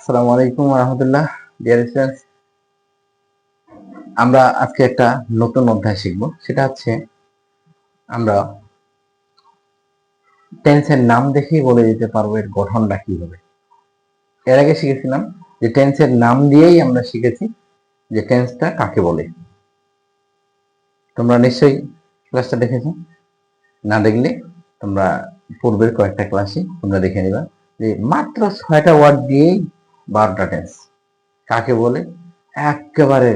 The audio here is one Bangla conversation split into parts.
আসসালামু আলাইকুম ওয়া রাহমাতুল্লাহ। ডিয়ার স্টুডেন্টস, আমরা আজকে একটা নতুন অধ্যায় শিখব। সেটা হচ্ছে আমরা টেন্সের নাম দেখেই বলে দিতে পারবো এর গঠনটা কি হবে। এর আগে শিখেছিলাম যে টেন্সের নাম দিয়েই আমরা শিখেছি যে টেন্সটা কাকে বলে। তোমরা নিশ্চয়ই ক্লাসটা দেখেছো, না দেখলে তোমরা পূর্বের কয়েকটা ক্লাসে তোমরা দেখে নিবা যে মাত্র 6টা ওয়ার্ড দিয়েই 12টা টেন্স কাকে বলে একেবারে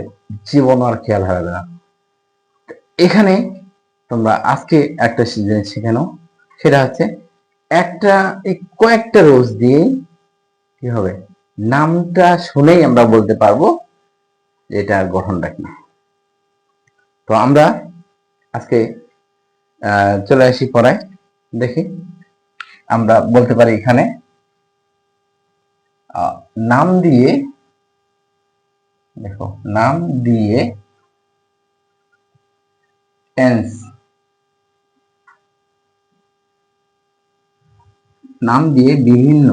জীবন আর খেয়াল হারাবে না। এখানে তোমরা আজকে একটা জিনিস শিখে নাও, সেটা হচ্ছে কয়েকটা রোজ দিয়ে কি হবে, নামটা শুনেই আমরা বলতে পারবো যে এটার গঠনটা কি। তো আমরা আজকে চলে আসি পড়ায়। দেখি আমরা বলতে পারি এখানে নাম দিয়ে, দেখো নাম দিয়ে টেন্স, নাম দিয়ে বিভিন্ন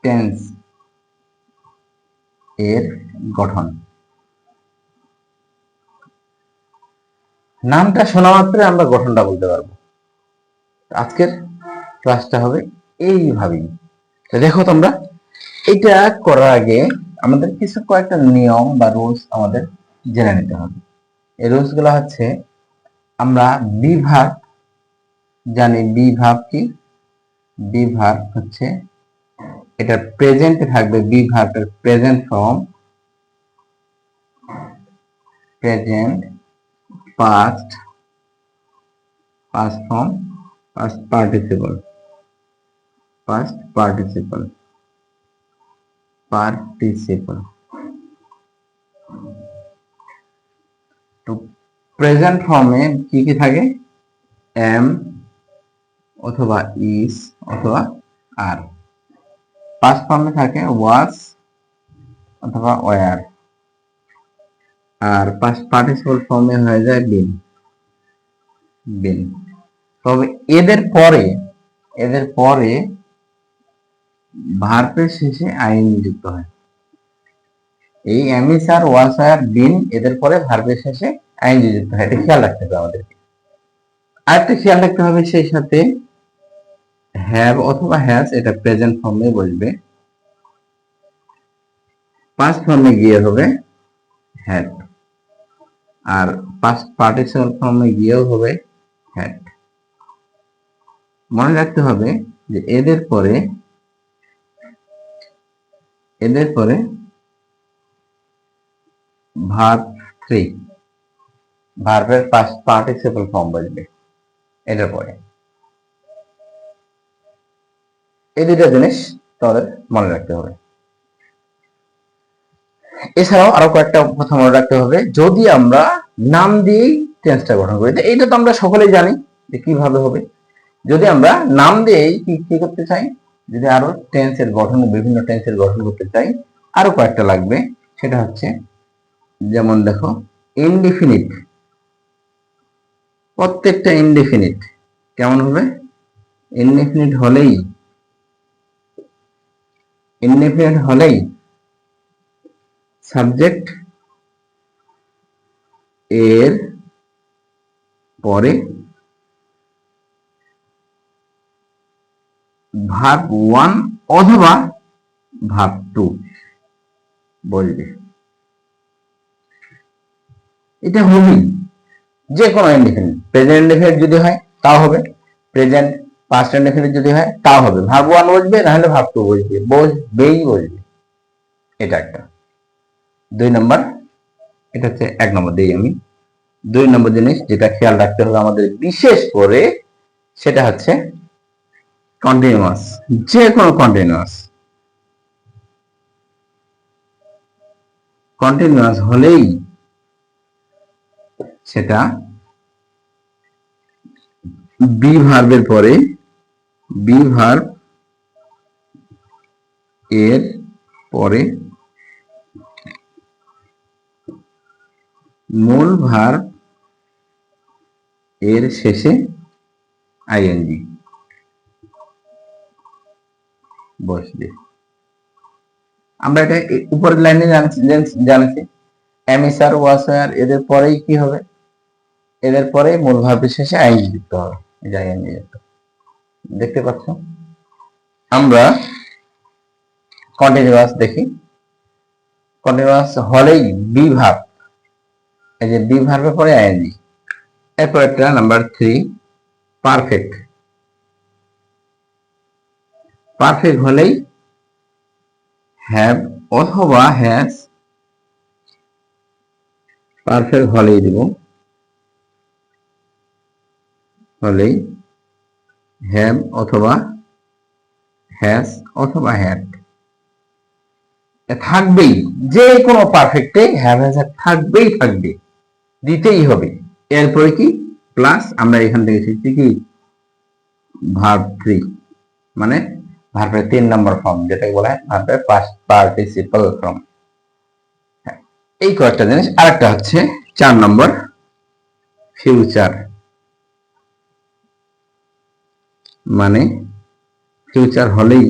টেন্স এর গঠন। নামটা শোনা মাত্র আমরা গঠনটা বলতে পারবো। আজকের ক্লাসটা হবে এইভাবেই। দেখো তোমরা, এটা করার আগে আমাদের কয়েকটা নিয়ম বা রুলস আমাদের জেনে নিতে হবে। এই রুলস গুলো হচ্ছে, আমরা বিভাগ জানি। বিভাগ কি? বিভাগ হচ্ছে এটা প্রেজেন্টে থাকবে। বিভাগের present form, present, past, past form, past participle, past participle, participle. তো প্রেজেন্ট ফর্মে কি কি থাকে? এম অথবা ইস অথবা আর। পাস্ট ফর্মে থাকে ওয়াজ অথবা ওয়ার। আর পাস্ট পার্টিসিপল ফর্মে হয়ে যায় বিন, বিন। তবে এদের পরে ভার্বের শেষে আইএনজি যুক্ত হয়। এই এমিস আর ওয়াস আর বিন এদের পরে ভার্বের শেষে আইএনজি যুক্ত হয়, এটা খেয়াল রাখতে হবে আমাদেরকে। আরেকটা খেয়াল রাখতে হবে, সেই সাথে হ্যাভ অথবা হ্যাজ এটা প্রেজেন্ট ফর্মে বসবে, পাস্ট ফর্মে গিয়ে হবে হ্যাড, আর পাস্ট পার্টিসিপল ফর্মে গিয়েও হবে হ্যাড। মনে রাখতে হবে যে এদের পরে ভার্ব 3, ভার্বের পাস্ট পার্টিসিপল ফর্ম বসবে এটার পরে। এই দুটো জিনিস তোমাদের মনে রাখতে হবে। এছাড়াও আরো কয়েকটা কথা মনে রাখতে হবে। যদি আমরা নাম দিয়েই টেন্সটা গঠন করি, এইটা তো আমরা সকলেই জানি যে কিভাবে হবে। যদি আমরা নাম দিয়েই কি করতে চাই, যদি আরো টেন্সের গঠন, বিভিন্ন টেন্সের গঠন করতে চাই, আরো কয়েকটা লাগবে। সেটা হচ্ছে, যেমন দেখো ইনডিফিনিট, প্রত্যেকটা ইনডিফিনিট কেমন হবে? ইনডিফিনিট হলেই সাবজেক্ট এর পরে ভার্ব 1 অথবা ভার্ব 2 বলবে। এটা হবেই যে কোনো ইনডিফিনিট। প্রেজেন্ট ইনডিফিনিট যদি হয় তাও হবে, প্রেজেন্ট পাস্ট ইনডিফিনিট যদি হয় তাও হবে। ভার্ব 1 বসবে, না হলে ভার্ব 2 বসবে। এটা একটা 2 নম্বর। এটা হচ্ছে 1 নম্বর দিই আমি। 2 নম্বর জিনিস যেটা খেয়াল রাখতে হবে আমাদের বিশেষ করে, সেটা হচ্ছে কন্টিনিউয়াস। যে কোনো কন্টিনিউয়াস হলেই সেটা বি ভার্বের পরে, বি ভার্ব এর পরে মূল ভার্ব এর শেষে আইএনজি। বসবে। আমরা এটা উপরের লাইনে জানছি এমিসার ওয়াসার এদের পরেই কি হবে, এদের পরে মূল ভার্বের শেষে আইএনজি যুক্ত হবে। আইএনজি যুক্ত দেখতে পাচ্ছ। আমরা কন্টিনিউয়াস দেখি, কন্টিনিউয়াস হলেই বি ভার্ব, এই যে বি ভার্বের পরে আইএনজি। এরপর একটা নাম্বার 3 পারফেক্ট। পারফেক্ট হলেই হ্যাভ অথবা হ্যাজ, পারফেক্ট হলেই দিব, হলেই হ্যাভ অথবা হ্যাজ অথবা হ্যাড থাকবেই, যে কোনো পারফেক্টে হ্যাভ হ্যাজ থাকবেই, থাকবে, দিতেই হবে। এরপরে কি প্লাস আমরা এখান থেকে শিখছি কি ভার্ব 3, মানে ভার্বের 3 নম্বর ফর্ম, যেটাকে বলা হয় ভার্বের পাস্ট পার্টিসিপল ফর্ম। এই কয়েকটা জিনিস। আরেকটা হচ্ছে 4 নম্বর ফিউচার, মানে ফিউচার হলেই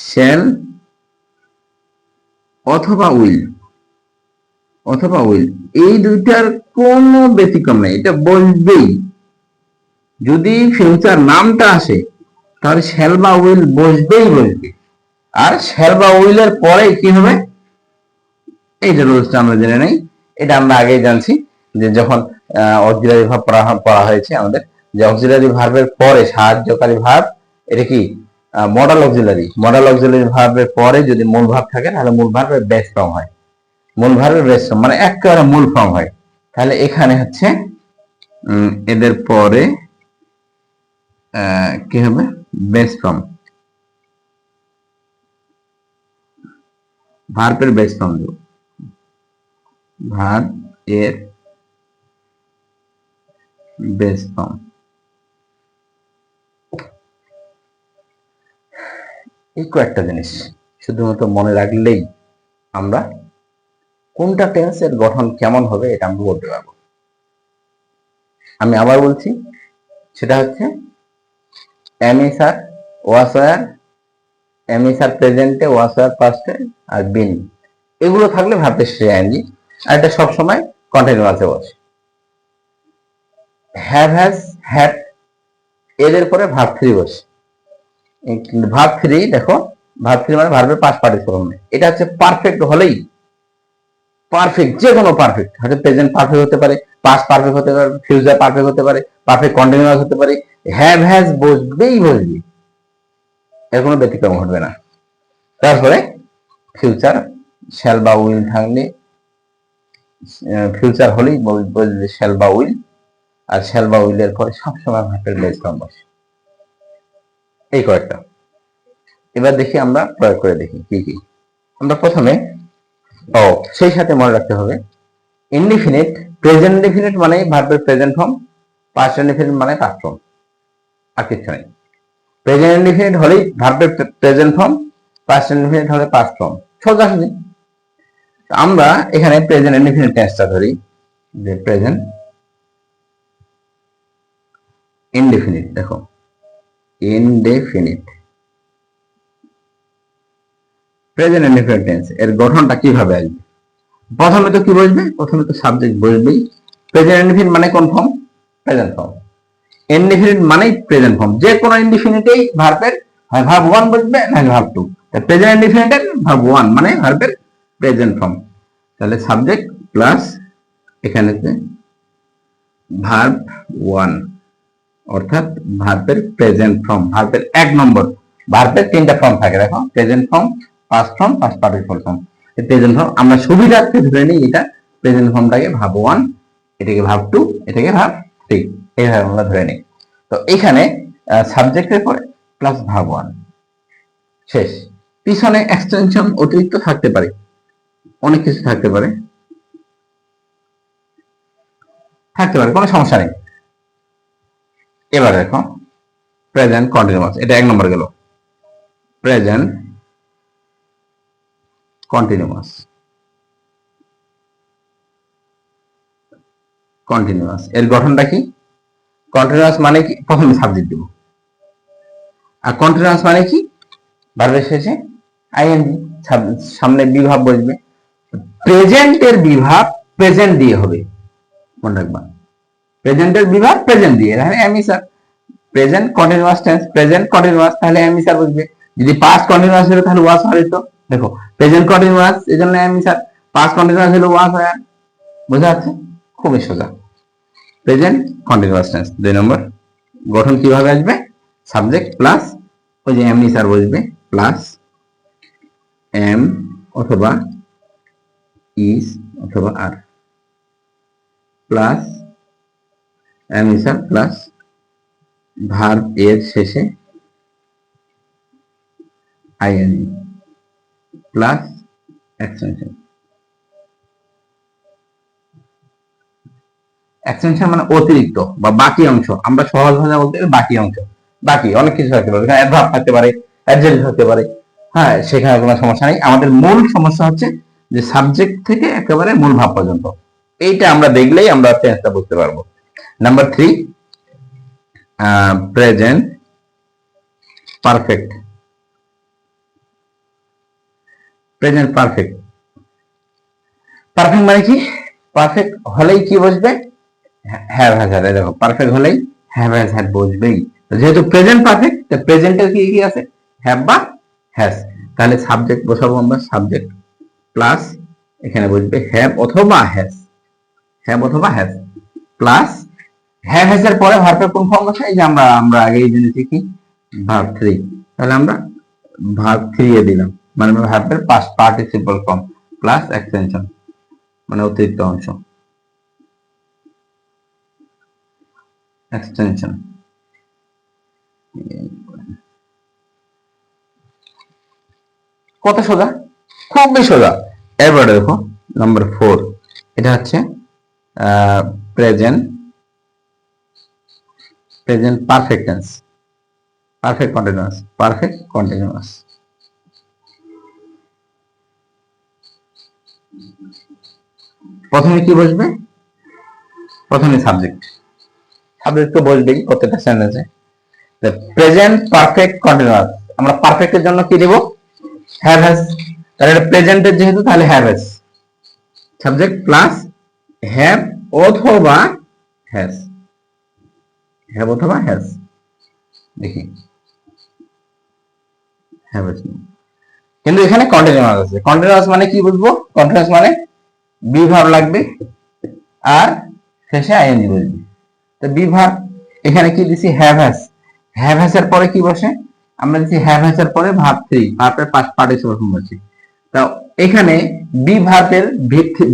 শ্যাল অথবা উইল, অথবা উইল, এই দুইটার কোনো ব্যতিক্রম নেই, এটা বসবেই। যদি ফিউচার নামটা আসে তাহলে শ্যাল বা উইল বসবেই বসবে। আর শ্যাল বা উইলের পরে কি হবে, এই যে রুলসটা আমরা জেনে নেই। এটা আমরা আগেই জানছি যে যখন অক্সিলারি ভার্ব পড়া হয়েছে আমাদের, যে অক্সিলারি ভার্বের পরে সাহায্যকারী ভার্ব, এটা কি মডাল অক্সিলারি। মডাল অক্সিলারি ভার্বের পরে যদি মূল ভার্ব থাকে তাহলে মূল ভার্বের বেস ফর্ম হয়, মূল ভার্বের বেস ফর্ম মানে একেবারে মূল ফর্ম হয়। তাহলে এখানে হচ্ছে এদের পরে কি হবে, বেস ফর্ম, ভার্বের বেস ফর্ম দেব, ভার্ব এর বেস ফর্ম। এই কয়েকটা জিনিস শুধুমাত্র মনে রাখলেই আমরা কোনটা টেন্সের গঠন কেমন হবে এটা আমরা বলতে পারবো। আমি আবার বলছি, সেটা হচ্ছে এমিসার ওয়াসার, এমিসার প্রেজেন্টে, ওয়াসার পাস্টে, আর বিন, এগুলো থাকলে ভার্বের শেষে আইএনজি। আর এটা সবসময় কন্টিনিউয়াসে বসে। হ্যাভ হ্যাজ হ্যাড এদের পরে ভার্ব 3 বসে। ভার্ব 3 দেখো, ভার্ব 3 মানে ভার্বের পাস্ট পার্টিসিপল। এটা হচ্ছে পারফেক্ট হলেই, পারফেক্ট যে কোনো পারফেক্ট, হয়তো প্রেজেন্ট পারফেক্ট হতে পারে, পাস্ট পারফেক্ট হতে পারে, ফিউচার পারফেক্ট হতে পারে, পারফেক্ট কন্টিনিউয়াস হতে পারে, হ্যাভ হ্যাজ বসবেই বসবে, এর কোনো ব্যতিক্রম ঘটবে না। তারপরে ফিউচার শ্যাল বা উইল থাকলে, ফিউচার হলেই বসবে শ্যাল বা উইল, আর শ্যাল বা উইলের পরে সবসময় ভার্বের বেস ফর্ম বসে। এই কয়েকটা এবার দেখি আমরা প্রয়োগ করে দেখি কি কি। আমরা প্রথমে সেই সাথে মনে রাখতে হবে ইনডিফিনিট, প্রেজেন্ট ইনডিফিনিট মানে ভার্বের প্রেজেন্ট ফর্ম, পাস্ট ইনডিফিনিট মানে পাস্ট ফর্ম, আর কিছু নেই। প্রেজেন্ট ইনডিফিনিট হলেই ভার্বের প্রেজেন্ট ফর্ম, পাস্ট ইনডিফিনিট হলে পাস্ট ফর্ম, সোজাসুজি। আমরা এখানে প্রেজেন্ট ইনডিফিনিট টেন্সটা ধরি, যে প্রেজেন্ট ইনডিফিনিট। দেখো ইনডেফিনিট, প্রেজেন্ট ইনডিফিনিট টেন্স এর গঠনটা কিভাবে আসবে? প্রথমে তো কি বসবে, প্রথমে তো সাবজেক্ট বসবেই। প্রেজেন্ট ইনডিফিনিট মানে কোন ফর্ম? Present form. ইনডিফিনিট মানে প্রেজেন্ট ফর্ম, যে কোনো ইনডিফিনিটেই ভার্বের হয় ভার্ব 1 বসবে না ভার্ব 2। প্রেজেন্ট ইনডিফিনিটের ভার্ব 1 মানে ভার্বের প্রেজেন্ট ফর্ম। তাহলে সাবজেক্ট প্লাস এখানেতে ভার্ব 1 অর্থাৎ ভার্বের প্রেজেন্ট ফর্ম, ভার্বের 1 নম্বর। ভার্বের 3টা ফর্ম থাকে, দেখো present form, past form, past participle form. Present form আমরা সুবিধার্থে ধরে নিই, এটা প্রেজেন্ট ফর্মটাকে ভার্ব 1, এটাকে ভার্ব 2, এটাকে ভার্ব 3, এইভাবে আমরা ধরে নিই। তো এখানে সাবজেক্টের পরে প্লাস ভার্ব 1 শেষ। পিছনে এক্সটেনশন অতিরিক্ত থাকতে পারে, অনেক কিছু থাকতে পারে, কোনো সমস্যা নেই। এবার দেখো প্রেজেন্ট কন্টিনিউয়াস, এটা 1 নম্বর গেল। প্রেজেন্ট কন্টিনিউয়াস, কন্টিনিউয়াস এর গঠনটা কি? কন্টিনিউয়াস মানে কি, প্রথমে সাবজেক্ট দেব, আর কন্টিনিউয়াস মানে কি, ভার্বের শেষে আইএনজি, সামনে বিভাব বসবে। প্রেজেন্টের বিভাব প্রেজেন্ট দিয়ে হবে, মনে রাখবা, প্রেজেন্টের বিভাব প্রেজেন্ট দিয়ে, তাহলে এমি sir. Present continuous tense, present continuous, তাহলে এমি স্যার বসবে। যদি পাস্ট কন্টিনিউয়াস হলো তাহলে ওয়াজ হতো। দেখো প্রেজেন্ট কন্টিনিউয়াস, এই জন্য এমি স্যার। পাস্ট কন্টিনিউয়াস হলো ওয়াজ হয়। বোঝা যাচ্ছে? খুবই সোজা। প্রেজেন্ট কন্টিনিউয়াস টেন্স 2 নম্বর। গঠন কিভাবে আসবে? সাবজেক্ট প্লাস ওই যে এমনি স্যার বসবে, প্লাস এম অথবা ইজ অথবা আর, প্লাস এমনি স্যার প্লাস ভার্ব এর শেষে আইএনজি প্লাস এক্সটেনশন। এক্সটেনশন মানে অতিরিক্ত বা বাকি অংশ, আমরা সহজ ভাষা বলতে গেলে বাকি অংশ। বাকি অনেক কিছু থাকতে পারে, এখানে অ্যাডভার্ব থাকতে পারে, অ্যাডজেক্টিভ থাকতে পারে, হ্যাঁ, সেখানে কোনো সমস্যা নেই। আমাদের মূল সমস্যা হচ্ছে যে সাবজেক্ট থেকে একেবারে মূল ভাব পর্যন্ত, এইটা আমরা দেখলেই আমরা টেন্সটা বুঝতে পারবো। Number 3, present perfect. Present perfect, perfect মানে কি? পারফেক্ট হলেই কি বসবে? Have has had. দেখো পারফেক্ট হলেই হ্যাভ হ্যাজ হ্যাড বসবেই। যেহেতু প্রেজেন্ট পারফেক্ট, তো প্রেজেন্টের কি কি আছে? হ্যাভ বা হ্যাজ। তাহলে সাবজেক্ট বসাবো আমরা, সাবজেক্ট প্লাস এখানে বসবে হ্যাভ অথবা হ্যাজ, হ্যাভ অথবা হ্যাজ, প্লাস হ্যাভ হ্যাজ এর পরে ভার্বের কোন ফর্ম আছে? এই যে আমরা আগেই জেনেছি কি, ভার্ব 3। তাহলে আমরা ভার্ব 3 এ দিলাম, মানে ভার্বের past participle form plus extension মানে অতিরিক্ত অংশ, এক্সটেনশন। কত সোজা, খুবই সোজা। এরপরে দেখো নাম্বার 4, এটা হচ্ছে present perfect tense, perfect continuous, perfect continuous. প্রথমে কি বসবে? প্রথমে সাবজেক্ট, সাবজেক্ট তো বসবেই প্রত্যেকটা সেন্টেন্সে। প্রেজেন্ট পারফেক্ট কন্টিনিউয়াস, আমরা পারফেক্টের জন্য কি দেব? Have has. তাহলে এটা প্রেজেন্টের যেহেতু, তাহলে have has, subject plus have অথবা হ্যাজ, হ্যাভ অথবা হ্যাজ। দেখি হ্যাভ হ্যাজ, কিন্তু এখানে কন্টিনিউয়াস আছে। কন্টিনিউয়াস মানে কি বুঝবো? কন্টিনিউয়াস মানে বি ভার্ব লাগবে আর শেষে আইএনজি বসবে। তো বি ভার্ব এখানে কি দিছি? Have has. হ্যাভ হ্যাজ এর পরে কি বসে? আমরা দিছি হ্যাভ হ্যাজ এর পরে ভার্ব 3, ভার্বের পাস্ট পার্টিসিপল ফর্ম বসে। তো এখানে বি ভার্বের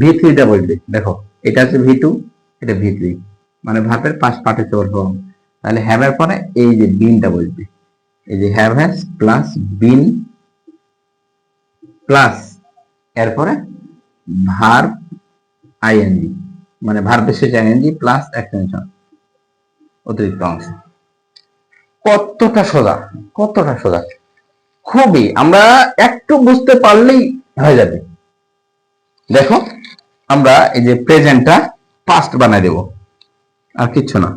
ভি3 টা বসবে। দেখো এটা হচ্ছে ভি2, এটা ভি3, মানে ভার্বের পাস্ট পার্টিসিপল ফর্ম। তাহলে হ্যাভ এর পরে এই যে বিনটা বসবে, এই যে have has plus been plus এরপরে ভার্ব আইএনজি, মানে ভার্বের শেষে আইএনজি প্লাস এক্সটেনশন অতিরিক্ত অংশ। কতটা সোজা, কতটা সোজা, খুবই। আমরা একটু বুঝতে পারলেই হয়ে যাবে। দেখো আমরা এই যে প্রেজেন্টটা পাস্ট বানাই দেব, আর কিচ্ছু না।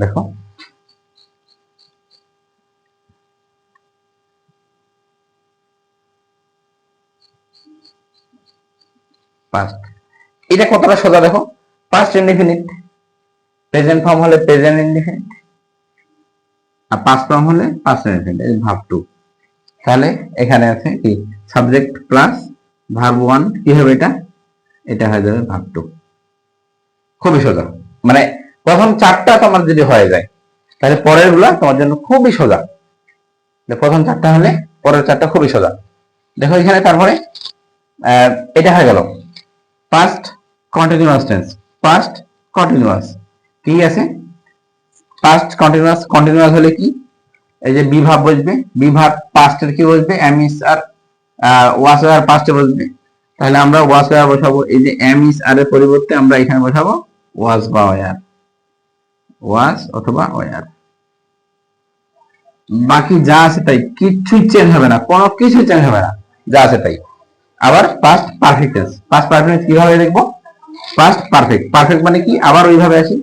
দেখো পাস্ট, এটা কতটা সোজা। দেখো পাস্ট ইনডিফিনিট, প্রেজেন্ট ফর্ম হলে প্রেজেন্ট ইনডিফিনিট, আর পাস্ট ফর্ম হলে পাস্ট ইনডিফিনিট, এই ভার্ব 2। তাহলে এখানে আছে কি সাবজেক্ট প্লাস ভার্ব 1, কি হবে এটা? এটা হয়ে যাবে ভার্ব 2। খুবই সোজা, মানে প্রথম 4টা তোমার যদি হয়ে যায় তাহলে পরের গুলা তোমার জন্য খুবই সোজা। প্রথম 4টা হলে পরের 4টা খুবই সোজা। দেখো এখানে তারপরে এটা হয়ে গেল past continuous tense, past continuous কি আছে? পাস্ট কন্টিনিউয়াস, কন্টিনিউয়াস হলে কি? এই যে বি ভার্ব বসবে, বি ভার্ব পাস্টের কি বসবে? এম ইজ আর ওয়াজ আর পাস্টে বসবে। তাহলে আমরা ওয়াজ আর বসাবো, এই যে এম ইজ আর এর পরিবর্তে আমরা এখানে বসাবো ওয়াজ বা ওয়ার, ওয়াজ অথবা ওয়ার। বাকি যা আছে তাই, কিছুই চেঞ্জ হবে না, কোনো কিছু চেঞ্জ হবে না, যা আছে তাই। আবার past perfect tense, past perfect কিভাবে দেখবো? পাস্ট পারফেক্ট, পারফেক্ট মানে কি? আবার ওইভাবে আসি,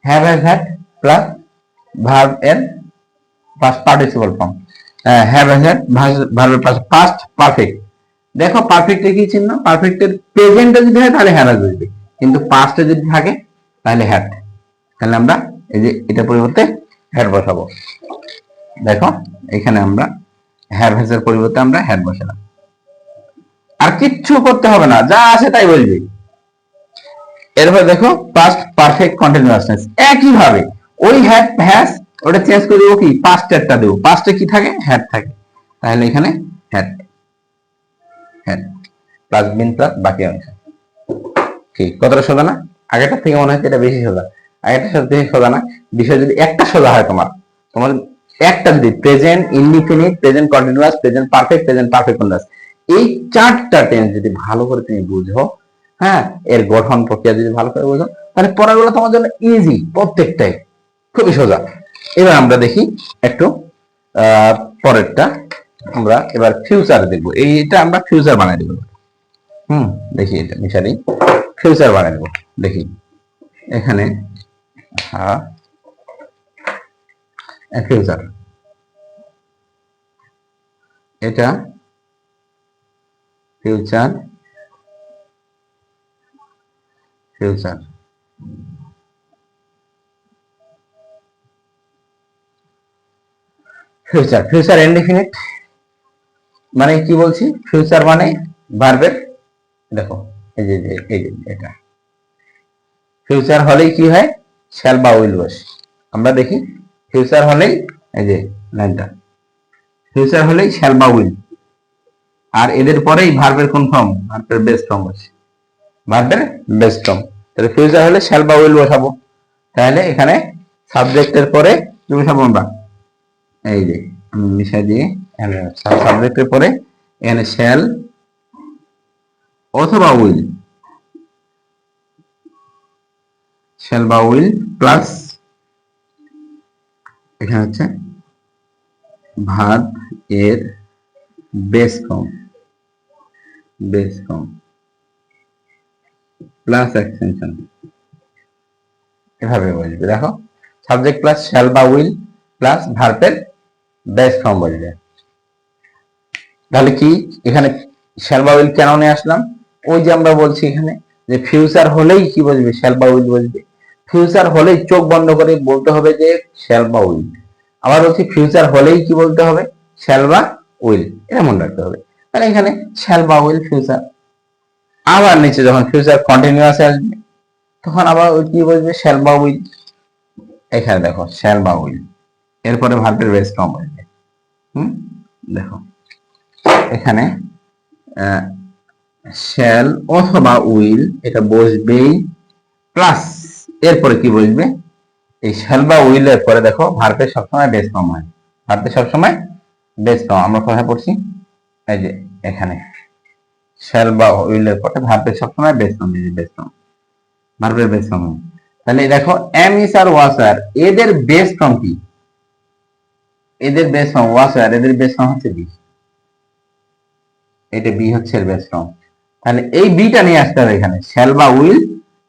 have has had plus verb এর past participle form, have had ভার্বের পাস্ট পারফেক্ট। দেখো পারফেক্টে কি চিহ্ন, পারফেক্টের প্রেজেন্টে যদি হয় তাহলে হ্যাভ আসবে, কিন্তু পাস্টে যদি থাকে তাহলে হ্যাড। তাহলে আমরা এই যে এটা পরিবর্তে হ্যাড বসাবো। দেখো এখানে আমরা হ্যাভ হ্যাজ এর পরিবর্তে আমরা হ্যাড বসালাম। আর কিচ্ছু করতে হবে না, যা আছে তাই বলবি। এরপর দেখো পাস্ট পারফেক্ট কন্টিনিউয়াস টেন্স, একই ভাবে ওই হ্যাড হ্যাজ ওটা চেঞ্জ করে দেবো, কি পাস্টেরটা দেবো, পাস্টে কি থাকে হ্যাড থাকে, তাহলে এখানে had had plus been plus বাকি অংশ। কি কতটা সোজা না? আগেরটা থেকে মনে হচ্ছে এটা বেশি সোজা, আগেরটা সাথে বেশি সোজা না। বিষয় যদি একটা সোজা হয় তোমার তোমার একটা যদি present indefinite, present continuous, present perfect, present perfect continuous, এই চারটা টেন্স যদি ভালো করে তুমি বুঝো, হ্যাঁ, এর গঠন প্রক্রিয়া যদি ভালো করে বুঝো, তাহলে পড়াগুলো তোমার জন্য ইজি, প্রত্যেকটাই খুবই সোজা। এবার আমরা দেখি একটু পরেরটা, আমরা এবার ফিউচার দেখবো। এইটা আমরা ফিউচার বানাই দেবো। দেখি এটা মিশালি ফিউচার বানাই দেবো। দেখি এখানে ফিউচার, এটা future, future future future indefinite মানে কি বলছি, ফিউচার মানে ভার্বের, দেখো এই যে এটা ফিউচার হলেই কি হয়, শ্যাল বা উইল বসে। আমরা দেখি ফিউচার হলেই এই যে লাইনটা, ফিউচার হলেই শ্যাল বা উইল, আর এদের পরেই ভার্বের কোন ফর্ম, ভার্বের বেস ফর্ম বসে, ভার্বের বেস ফর্ম। তাহলে ফিউচার হলে শ্যাল বা উইল বসাবো, তাহলে এখানে সাবজেক্টের পরে কি বসাবো আমরা, এই যে মিশাই দিয়ে সাবজেক্টের পরে এখানে শ্যাল অথবা উইল, শ্যাল বা উইল প্লাস এখানে হচ্ছে ভার্ব এর base form, base form plus extension, এভাবে বলবে। দেখো সাবজেক্ট প্লাস শ্যাল বা উইল প্লাস ভার্বের বেস ফর্ম বলবে। তাহলে কি এখানে শ্যাল বা উইল কেন নিয়ে আসলাম, ওই যে আমরা বলছি এখানে যে ফিউচার হলেই কি বলবে, শ্যাল বা উইল বলবে। ফিউচার হলেই চোখ বন্ধ করে বলতে হবে যে শ্যাল বা উইল। আবার বলছি ফিউচার হলেই কি বলতে হবে, শ্যাল বা উইল, এটা মনে রাখতে হবে। তাহলে এখানে শ্যাল বা উইল ফিউচার। আবার নিচে যখন ফিউচার কন্টিনিউয়াস আসবে তখন আবার ওই কি বলবে, শ্যাল বা উইল। এখানে দেখো শ্যাল বা উইল, এরপরে ভার্বের বেস ফর্ম বলবে। দেখো এখানে শ্যাল অথবা উইল এটা বসবেই, প্লাস এরপরে কি বসবে, এই শ্যাল বা উইল এর পরে দেখো ভার্বের সবসময় বেস ফর্ম হয়, ভার্বের সবসময় বেস ফর্ম। আমরা কোথায় পড়ছি, এই যে এখানে শ্যাল বা উইল এর পরে ভার্বের সবসময় বেস ফর্ম, এই যে বেস ফর্ম, ভার্বের বেস ফর্ম। তাহলে দেখো এম ইস আর ওয়াস আর এদের বেস ফর্ম কি, এদের বেস ফর্ম ওয়াস আর, এদের বেস ফর্ম হচ্ছে বি, এটা বি হচ্ছে এর বেস ফর্ম। তাহলে এই বিটা নিয়ে আসতে হবে এখানে, শ্যাল বা উইল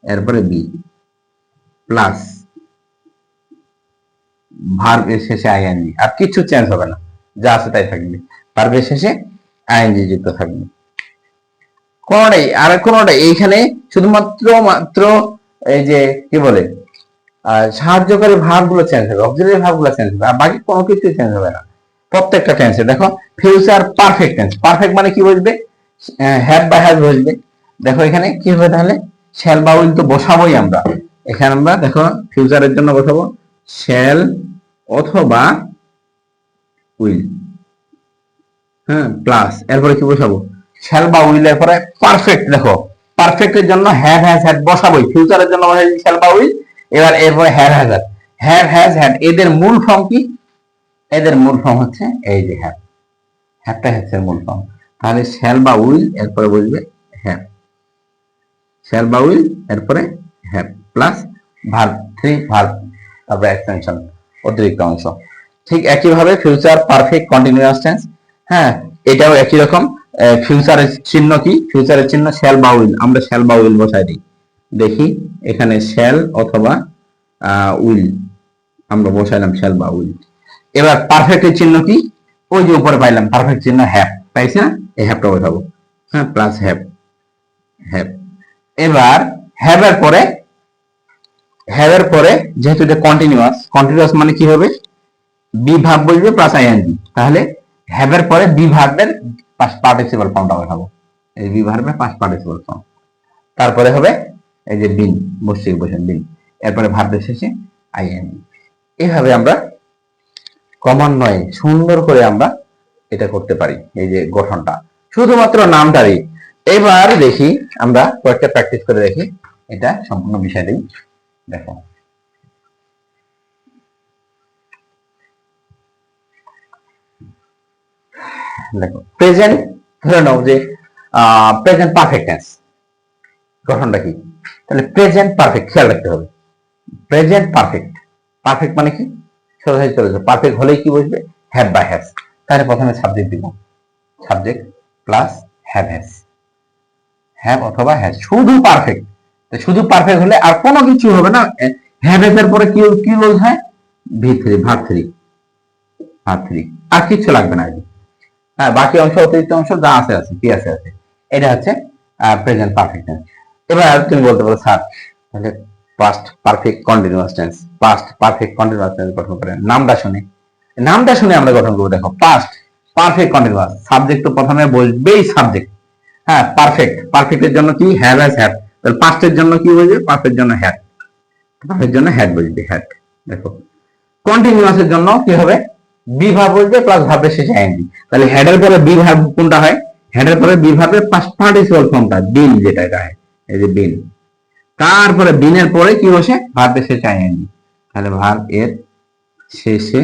এরপরে বি প্লাস ভার্বের শেষে আইএনজি, আর কিছু চেঞ্জ হবে না, যা আছে তাই থাকবে, ভার্বের শেষে আইএনজি যুক্ত থাকবে। কোনটাই আর কোনটাই এইখানে শুধুমাত্র মাত্র এই যে কি বলে সাহায্যকারী ভার্বগুলো চেঞ্জ হবে, অক্সিলারি ভার্বগুলো চেঞ্জ হবে, আর বাকি কোনো কিছু চেঞ্জ হবে না প্রত্যেকটা টেন্সে। দেখো ফিউচার পারফেক্ট টেন্স, পারফেক্ট মানে কি বসবে, হ্যাভ বা হ্যাজ বসবে। দেখো এখানে কি হবে, তাহলে শ্যাল বা উইল তো বসাবোই আমরা, এখানে আমরা দেখো ফিউচারের জন্য বসাবো শ্যাল অথবা উইল, হ্যাঁ প্লাস এরপরে কি বসাবো, শ্যাল বা উইল এর পরে পারফেক্ট। দেখো পারফেক্টের জন্য হ্যাভ হ্যাজ হ্যাড বসাবোই, ফিউচারের জন্য বসাই শ্যাল বা উইল, এবার এরপরে have has had, have has had এদের মূল ফর্ম কি, এদের মূল ফর্ম হচ্ছে এই যে হ্যাভ, হ্যাভটা হচ্ছে মূল ফর্ম। তাহলে শ্যাল বা উইল এরপরে বসবে হ্যাভ, শ্যাল বা উইল এরপরে have plus verb, three verb, তারপরে এক্সটেনশন অতিরিক্ত অংশ। ঠিক একইভাবে ফিউচার পারফেক্ট কন্টিনিউয়াস টেন্স, হ্যাঁ এটাও একই রকম। ফিউচারের চিহ্ন কি, ফিউচারের চিহ্ন শ্যাল বা উইল, আমরা শ্যাল বা উইল বসাই দিই। দেখি এখানে শ্যাল অথবা উইল আমরা বসাইলাম শ্যাল বা উইল। এবার পারফেক্টের চিহ্ন কি? ওই যে উপরে পাইলাম পারফেক্ট চিহ্ন হ্যাভ, পাইছি না? এই হ্যাভটা বসাবো, হ্যাঁ, প্লাস হ্যাভ, হ্যাভ। এবার হ্যাভের পরে যেহেতু এটা কন্টিনিউয়াস মানে কি হবে? বি ভার্ব বসবে প্লাস আইএনজি। তাহলে হ্যাভের পরে বি ভার্বের পাস্ট পার্টিসিপাল ফর্মটা বসাবো, এই বি ভার্বের পাস্ট পার্টিসিপাল ফর্ম। তারপরে হবে এই যে বিন, বসে বিন, এরপরে ভার্বের শেষে আইএনজি। এইভাবে আমরা ক্রমান্বয়ে সুন্দর করে আমরা এটা করতে পারি, এই যে গঠনটা শুধুমাত্র নামটারই। এবার দেখি আমরা কয়েকটা প্র্যাকটিস করে দেখি এটা সম্পূর্ণ বিষয়টাই। দেখো, দেখো প্রেজেন্ট, ধরে নাও যে প্রেজেন্ট পারফেক্ট টেন্স গঠনটা কি? তাহলে প্রেজেন্ট পারফেক্ট, খেয়াল রাখতে হবে। প্রেজেন্ট পারফেক্ট, পারফেক্ট মানে কি? সোজাসুজি চলে যাবে, পারফেক্ট হলেই কি বসবে? হ্যাভ বা হ্যাজ। তাহলে প্রথমে সাবজেক্ট দিব, subject plus have has, have অথবা হ্যাজ, শুধু পারফেক্ট। শুধু পারফেক্ট হলে আর কোনো কিছু হবে না। হ্যাভ হ্যাজ এর পরে কি কি বলতে হয়? ভি3, ভার্ব 3 আর কিছু লাগবে না। হ্যাঁ, বাকি অংশ অতিরিক্ত অংশ যা আছে আছে, কি আছে আছে। এটা হচ্ছে প্রেজেন্ট পারফেক্ট টেন্স। এবার তুমি বলতে পারো স্যার তাহলে past perfect continuous tense, past perfect continuous tense গঠন করেন। নামটা শুনে আমরা গঠন করবো। দেখো পাস্ট পারফেক্ট কন্টিনিউয়াস, সাবজেক্ট তো প্রথমে বসবেই সাবজেক্ট। হ্যাঁ, পারফেক্টের জন্য কি? Have has have. তাহলে পাস্টের জন্য কি বসবে? পাস্টের জন্য হ্যাড, পাস্টের জন্য হ্যাড বসবে, হ্যাড। দেখো কন্টিনিউয়াসের জন্য কি হবে? বি ভার্ব বসবে প্লাস ভার্বের শেষে আইএনজি। তাহলে হেডের পরে বি ভার্ব কোনটা হয়? হেডের পরে বি ভার্বের পাস্ট পার্টিসিপাল ফর্মটা বিন, যেটা এটা হয়, এই যে বিন। তারপরে বিনের পরে কি বসে? ভার্বের শেষে আইএনজি। তাহলে ভার্ব এর শেষে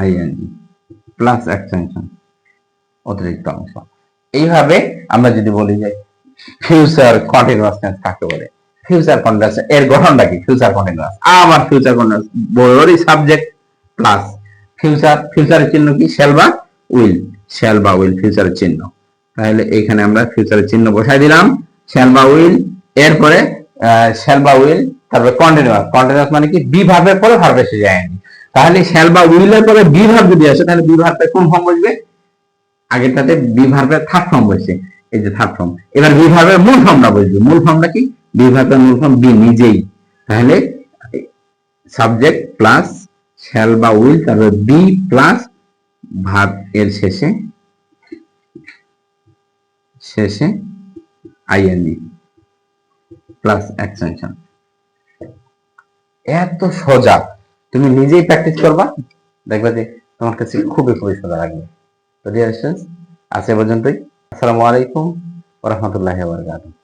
আইএনজি প্লাস এক্সটেনশন, অতিরিক্ত অংশ। এইভাবে আমরা যদি বলি যে ফিউচার কন্টিনিউয়াস টেন্স কাকে বলে? ফিউচার কন্টিনিউয়াস এর গঠনটা কি? ফিউচার কন্টিনিউয়াস, আমার ফিউচার কন্টিনিউয়াস বড়ই সাবজেক্ট প্লাস ফিউচারের চিহ্ন কি? শ্যাল বা উইল ফিউচারের চিহ্ন। তাহলে এখানে আমরা ফিউচারের চিহ্ন বসাই দিলাম, শ্যাল বা উইল। এরপরে শ্যাল বা উইল, তারপরে কন্টিনিউয়াস মানে কি? বি ভার্বের পরে ভার্বের শেষে আইএনজি। তাহলে শ্যাল বা উইলের পরে বি ভার্ব যদি আসে তাহলে বি ভার্বের কোন ফর্ম বসবে? আগেরটাতে বি ভার্বের থার্ড ফর্ম বসছে, এই যে থার্ড ফর্ম। এবার বি ভার্বের মূল ফর্মটা বসবে। মূল ফর্মটা কি? বি ভার্বের মূল ফর্ম বি নিজেই। তাহলে সাবজেক্ট প্লাস শ্যাল বা উইল, তারপর বি প্লাস ভার্ব এর শেষে আইএনজি প্লাস এক্সটেনশন। এত সোজা, তুমি নিজেই প্র্যাকটিস করবা, দেখবা যে তোমার কাছে খুবই সোজা লাগবে। তো ডিয়ার স্টুডেন্টস, আজ এ পর্যন্তই। আসসালামু আলাইকুম ওয়া রাহমাতুল্লাহি ওয়া বারাকাতুহু।